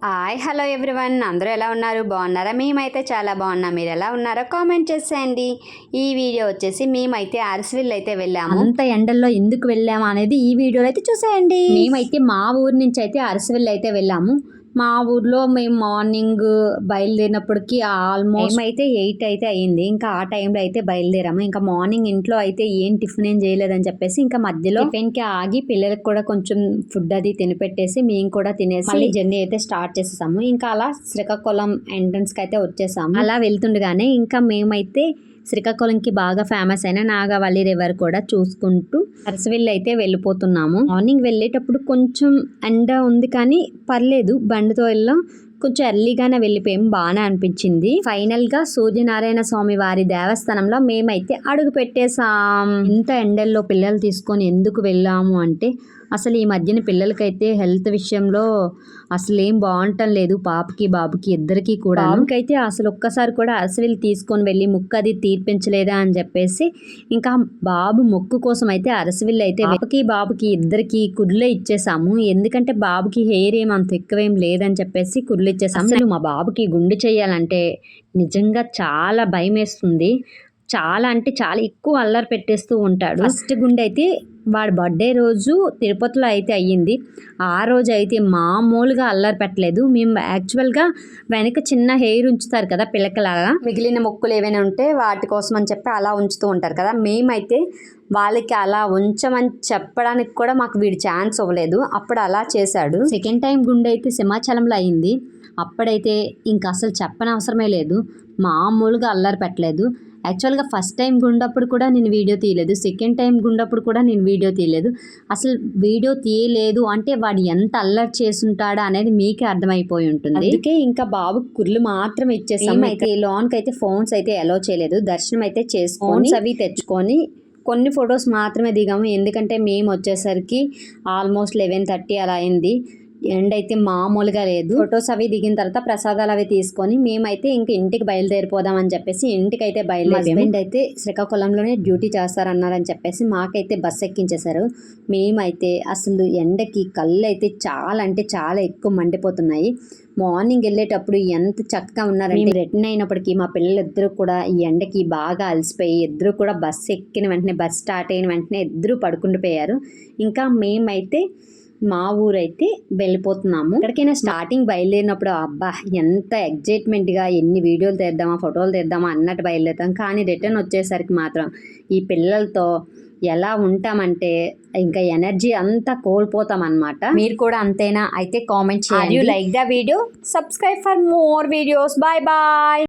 Hi hello everyone, అందరూ ఎలా ఉన్నారు? బాగున్నారా? మేమైతే చాలా బాగున్నాం. మీరు ఎలా ఉన్నారో కామెంట్ చేసేయండి. ఈ వీడియో వచ్చేసి మేమైతే అరసవిల్లు అయితే వెళ్ళాము. అంత ఎండల్లో ఎందుకు వెళ్ళాము అనేది ఈ వీడియోలో అయితే చూసేయండి. మేమైతే మా ఊరు నుంచి అయితే అరసవిల్లు అయితే వెళ్ళాము. మా ఊర్లో మేము మార్నింగ్ బయలుదేరినప్పటికీ ఆల్మోస్ట్ అయితే 8 అయితే అయ్యింది. ఇంకా ఆ టైంలో అయితే బయలుదేరాము. ఇంకా మార్నింగ్ ఇంట్లో అయితే టిఫిన్ ఏం చేయలేదని చెప్పేసి ఇంకా మధ్యలో టిఫిన్కి ఆగి పిల్లలకు కూడా కొంచెం ఫుడ్ అది తినిపెట్టేసి మేము కూడా తినేసి మళ్ళీ జర్నీ అయితే స్టార్ట్ చేసేసాము. ఇంకా అలా శ్రీకాకుళం ఎంట్రన్స్కి అయితే వచ్చేసాము. అలా వెళ్తుండగానే ఇంకా మేమైతే శ్రీకాకుళంకి బాగా ఫేమస్ అయిన నాగావళి రివర్ కూడా చూసుకుంటూ అరసవిల్లు అయితే వెళ్ళిపోతున్నాము. మార్నింగ్ వెళ్ళేటప్పుడు కొంచెం ఎండ ఉంది కానీ పర్లేదు, బండితో వెళ్ళాం. కొంచెం ఎర్లీగానే వెళ్ళిపోయాం, బాగానే అనిపించింది. ఫైనల్ గా సూర్యనారాయణ స్వామి వారి దేవస్థానంలో మేమైతే అడుగు పెట్టేసాం. ఇంత ఎండల్లో పిల్లలు తీసుకొని ఎందుకు వెళ్ళాము అంటే అసలు ఈ మధ్యన పిల్లలకైతే హెల్త్ విషయంలో అసలు ఏం బాగుంటం లేదు. పాపకి బాబుకి ఇద్దరికి కూడా. బాబుకైతే అసలు ఒక్కసారి కూడా అరసవిల్లు తీసుకొని వెళ్ళి ముక్కు అది తీర్పించలేదా అని చెప్పేసి ఇంకా బాబు మొక్కు కోసం అయితే అరసవిల్లు అయితే పాపకి బాబుకి ఇద్దరికి కుర్లే ఇచ్చేసాము. ఎందుకంటే బాబుకి హెయిర్ ఏమంత ఎక్కువేం లేదని చెప్పేసి కుర్లు ఇచ్చేసాము. అసలు మా బాబుకి గుండు చేయాలంటే నిజంగా చాలా భయం వేస్తుంది. చాలా అంటే చాలా ఎక్కువ అల్లరి పెట్టేస్తూ ఉంటాడు. ఫస్ట్ గుండె అయితే వాడి బర్త్డే రోజు తిరుపతిలో అయితే అయ్యింది. ఆ రోజు అయితే మామూలుగా అల్లరి పెట్టలేదు. మేము యాక్చువల్గా వెనక చిన్న హెయిర్ ఉంచుతారు కదా పిల్లకలాగా, మిగిలిన మొక్కులు ఏవైనా ఉంటే వాటి కోసం అని చెప్పి అలా ఉంచుతూ ఉంటారు కదా. మేమైతే వాళ్ళకి అలా ఉంచమని చెప్పడానికి కూడా మాకు వీడు ఛాన్స్ ఇవ్వలేదు. అప్పుడు అలా చేశాడు. సెకండ్ టైం గుండె అయితే సింహాచలంలో అయింది. అప్పుడైతే ఇంకా అసలు చెప్పనవసరమే లేదు, మామూలుగా అల్లరి పెట్టలేదు. యాక్చువల్గా ఫస్ట్ టైం గుండప్పుడు కూడా నేను వీడియో తీయలేదు, సెకండ్ టైం గుండప్పుడు కూడా నేను వీడియో తీయలేదు. అసలు వీడియో తీయలేదు అంటే వాడు ఎంత అల్లరి చేసుంటాడా అనేది మీకే అర్థమైపోయి ఉంటుంది. అందుకే ఇంకా బాబు కుర్లు మాత్రం ఇచ్చేసాం. అయితే లోన్కి అయితే ఫోన్స్ అయితే అలో చేయలేదు. దర్శనం అయితే చేసుకొని అవి తెచ్చుకొని కొన్ని ఫొటోస్ మాత్రమే దిగాము. ఎందుకంటే మేము వచ్చేసరికి ఆల్మోస్ట్ 11:30 అలా అయింది. ఎండ్ అయితే మామూలుగా లేదు. ఫొటోస్ అవి దిగిన తర్వాత ప్రసాదాలు అవి తీసుకొని మేమైతే ఇంక ఇంటికి బయలుదేరిపోదాం అని చెప్పేసి ఇంటికి అయితే బయలుదేరాము. హస్బెండ్ అయితే శ్రీకాకుళంలోనే డ్యూటీ చేస్తారన్నారని చెప్పేసి మాకైతే బస్సు ఎక్కించేశారు. మేమైతే అసలు ఎండకి కళ్ళు అయితే చాలా అంటే చాలా ఎక్కువ మండిపోతున్నాయి. మార్నింగ్ వెళ్ళేటప్పుడు ఎంత చక్కగా ఉన్నారంటే రిటర్న్ అయినప్పటికీ మా పిల్లలు ఇద్దరు కూడా ఈ ఎండకి బాగా అలసిపోయి ఇద్దరు కూడా బస్సు ఎక్కిన వెంటనే బస్ స్టార్ట్ అయిన వెంటనే ఇద్దరు పడుకుండిపోయారు. ఇంకా మేమైతే మా ఊరైతే వెళ్ళిపోతున్నాము. ఎక్కడికైనా స్టార్టింగ్ బయలుదేరినప్పుడు అబ్బా ఎంత ఎగ్జైట్మెంట్గా ఎన్ని వీడియోలు తీద్దామా ఫోటోలు తీద్దామా అన్నట్టు బయలుదేరుతాం. కానీ రిటర్న్ వచ్చేసరికి మాత్రం ఈ పిల్లలతో ఎలా ఉంటామంటే ఇంకా ఎనర్జీ అంతా కోల్పోతాం అనమాట. మీరు కూడా అంతేనా? అయితే కామెంట్ చేయండి. You like the video, subscribe for more videos. Bye bye.